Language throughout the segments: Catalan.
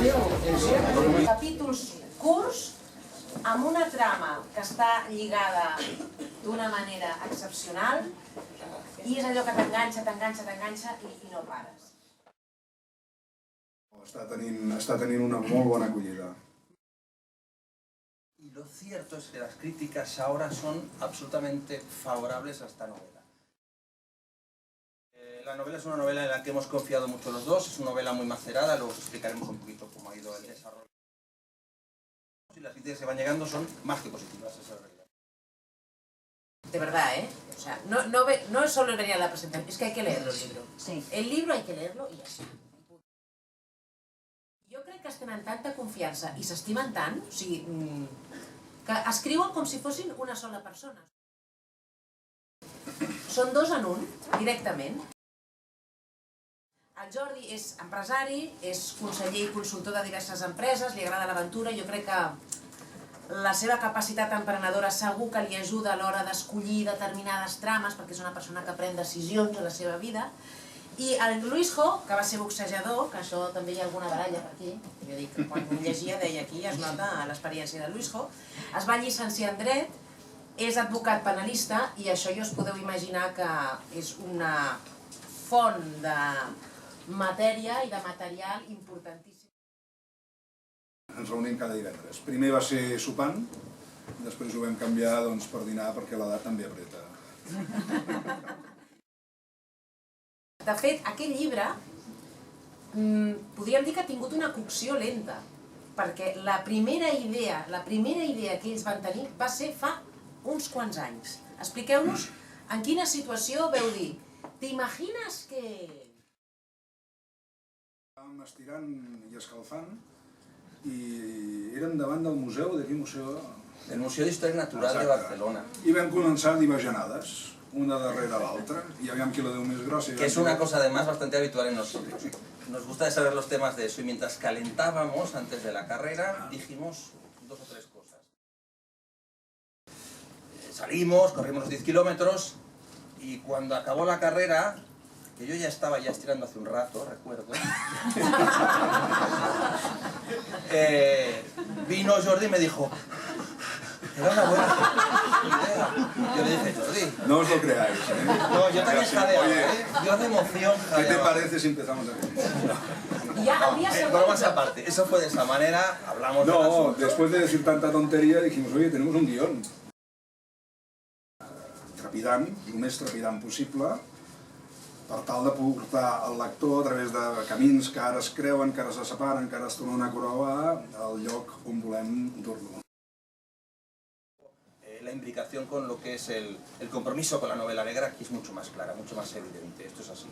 Capítols curts amb una trama que està lligada d'una manera excepcional i és allò que t'enganxa i no pares. Està tenint una molt bona acollida. Y lo cierto es que las críticas ahora son absolutamente favorables a esta novela. La novela es una novela en la que hemos confiado mucho los dos, es una novela muy macerada, luego os explicaremos un poquito cómo ha ido el desarrollo. Y las críticas que van llegando son más que positivas, esa es la realidad. De verdad, ¿eh? O sea, no es solo venir a la presentación, es que hay que leerlo el libro. Sí. El libro hay que leerlo y ya está. Jo crec que es tenen tanta confiança i s'estimen tant, o sigui, que escriuen com si fossin una sola persona. Són dos en un, directament. El Jordi és empresari, és conseller i consultor de diverses empreses, li agrada l'aventura, jo crec que la seva capacitat emprenedora segur que li ajuda a l'hora d'escollir determinades trames, perquè és una persona que pren decisions a la seva vida. I el Luisjo, que va ser boxejador, que això també hi ha alguna baralla per aquí, jo dic, quan ho llegia deia aquí, es nota l'experiència del Luisjo, es va llicenciar en dret, és advocat penalista i això ja us podeu imaginar que és una font de matèria i de material importantíssim. Ens reunim cada divendres. Primer va ser sopant, després ho vam canviar per dinar perquè l'edat també apreta. De fet, aquest llibre podríem dir que ha tingut una cocció lenta, perquè la primera idea que ells van tenir va ser fa uns quants anys. Expliqueu-nos en quina situació veu dir, t'imagines que... Estàvem estirant i escalfant i érem davant del museu, d'aquí museu... El Museo de Historia Natural de Barcelona. I vam començar divagenades, una darrere l'altra, y aviam qui la deu més grossa. Que es una cosa además bastante habitual en nosotros. Nos gusta saber los temas de eso y mientras calentábamos antes de la carrera dijimos dos o tres cosas. Salimos, corrimos los 10 kilómetros y cuando acabó la carrera, que yo ya estaba estirando hace un rato, recuerdo, vino Jordi y me dijo, era una buena idea. Yo le dije, Jordi... No os lo creáis, ¿eh? No, yo también jadeaba, ¿eh? Yo de emoción jadeaba. ¿Qué te parece si empezamos aquí? Bromas aparte, eso fue de esa manera, hablamos de No, después de decir tanta tontería dijimos, oye, tenemos un guión. Trepidant, el més trepidant possible, per tal de portar el lector a través de camins que ara es creuen, que ara se separen, que ara es tornen a creuar, al lloc on volem dur-lo. La imbricación con lo que es el compromiso con la novela negra aquí es mucho más clara, mucho más evidente, esto es así.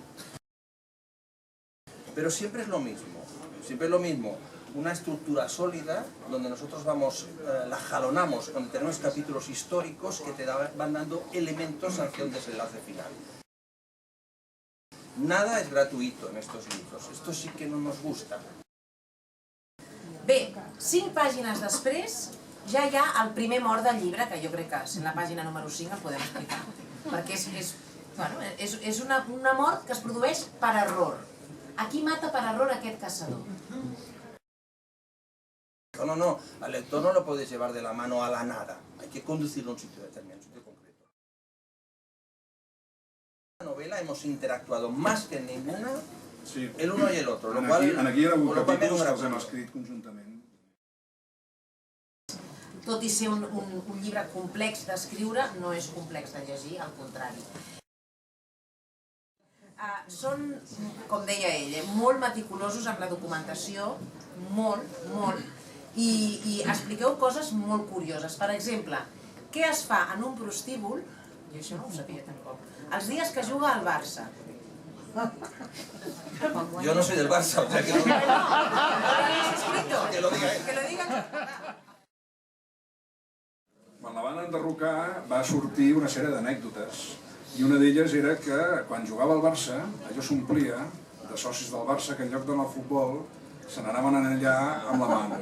Pero siempre es lo mismo, una estructura sólida donde nosotros la jalonamos, donde tenemos capítulos históricos que te van dando elementos hacia un desenlace final. Nada es gratuito en estos libros, esto sí que no nos gusta. Bé, 5 pàgines després ja hi ha el primer mort del llibre, que jo crec que en la pàgina número 5 el podem explicar, perquè és una mort que es produeix per error. A qui mata per error aquest caçador? No, al lector no lo puedes llevar de la mano a la nada, hay que conducirlo a un sitio determinado, un sitio concreto. En la novela hemos interactuado más que en ninguna, el uno y el otro, lo cual... Aquí hi ha hagut capítols que els hem escrit conjuntament. Tot i ser un llibre complex d'escriure, no és complex de llegir, al contrari. Són, com deia ell, molt meticulosos amb la documentació, molt, i expliqueu coses molt curioses. Per exemple, què es fa en un prostíbul, jo això no ho sabia tampoc, els dies que juga al Barça. Yo no soy del Barça, o sea que no... Que lo diga. Quan la van enderrocar va sortir una sèrie d'anècdotes i una d'elles era que quan jugava al Barça allò s'omplia de socis del Barça que en lloc d'anar al futbol se n'anaven allà amb la mà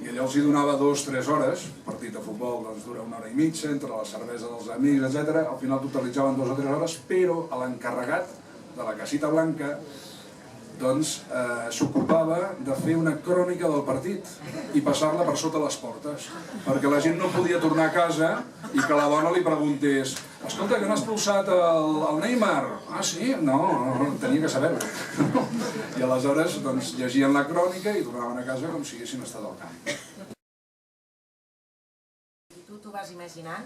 i allò els hi donava 2-3 hores, partit de futbol doncs dura 1 hora i mitja, entre la cervesa dels amics, etc. Al final totalitzaven 2 o 3 hores, però l'encarregat de la casita blanca doncs s'ocupava de fer una crònica del partit i passar-la per sota les portes, perquè la gent no podia tornar a casa i que la dona li preguntés: escolta, que no has expulsat el Neymar? Ah, sí? No, tenia que saber-ho. I aleshores doncs, llegien la crònica i tornaven a casa com si haguessin estat al camp. Tu t'ho vas imaginant?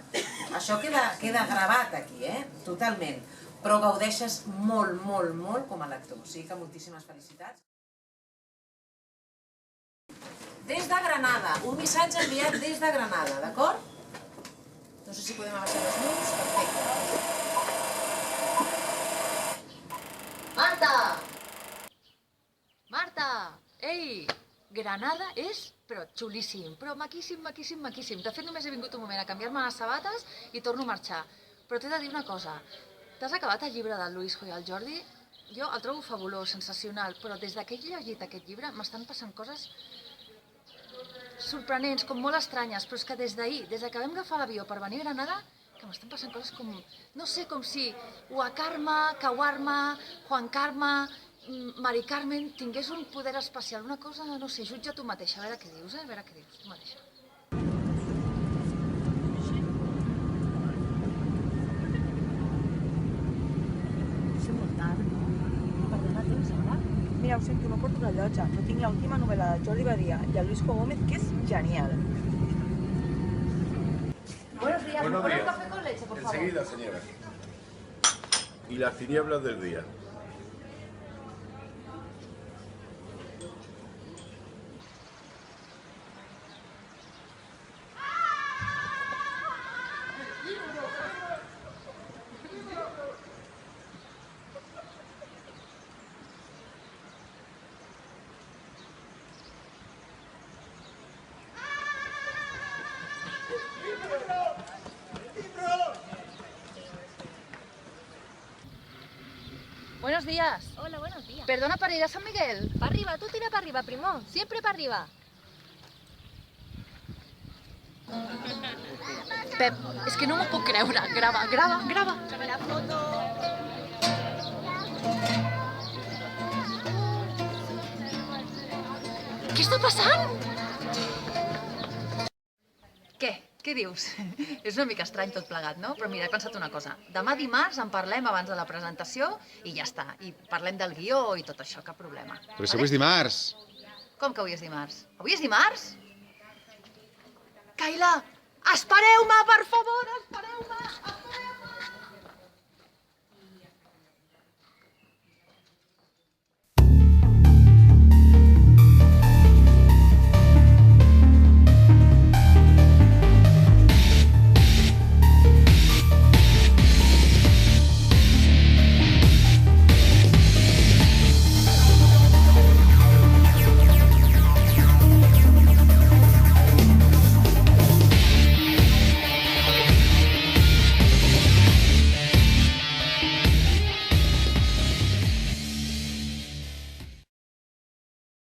Això queda gravat aquí, totalment. Però gaudeixes molt, molt, molt com a lector. O sigui que moltíssimes felicitats. Des de Granada, un missatge enviat des de Granada, d'acord? No sé si podem abaixar les llums. Perfecte. Marta! Marta! Ei! Granada és, però xulíssim, però maquíssim, maquíssim, maquíssim. De fet, només he vingut un moment a canviar-me les sabates i torno a marxar. Però t'he de dir una cosa. T'has acabat el llibre del Luisjo i el Jordi? Jo el trobo fabulós, sensacional, però des que he llegit aquest llibre m'estan passant coses sorprenents, com molt estranyes, però és que des d'ahir, des que vam agafar l'avió per venir a Granada, que m'estan passant coses com, no sé, com si Uacarme, Caguarma, Juan Carme, Mari Carmen tingués un poder especial, una cosa, no sé, jutja tu mateixa, a veure què dius, a veure què dius, tu mateixa. Mira, ho sento, no porto rellotge, però tinc l'última novel·la de Jordi Badia i el Luisjo Gómez, que és genial. Buenos días, Buenos ¿me pone un días. café con leche, por favor? Enseguida, señora. Y las tinieblas del día. Buenos días. Hola, buenos días. Perdona para ir a San Miguel. Para arriba, tú tira para arriba, primo. Siempre para arriba. Pep, és que no m'ho puc creure. Grava, grava, grava. La foto. Què està passant? Què? Què dius? És una mica estrany tot plegat, no? Però mira, he pensat una cosa. Demà dimarts en parlem abans de la presentació i ja està. I parlem del guió i tot això, cap problema. Però si avui és dimarts. Com que avui és dimarts? Avui és dimarts? Kaila, espereu-me, per favor, espereu-me!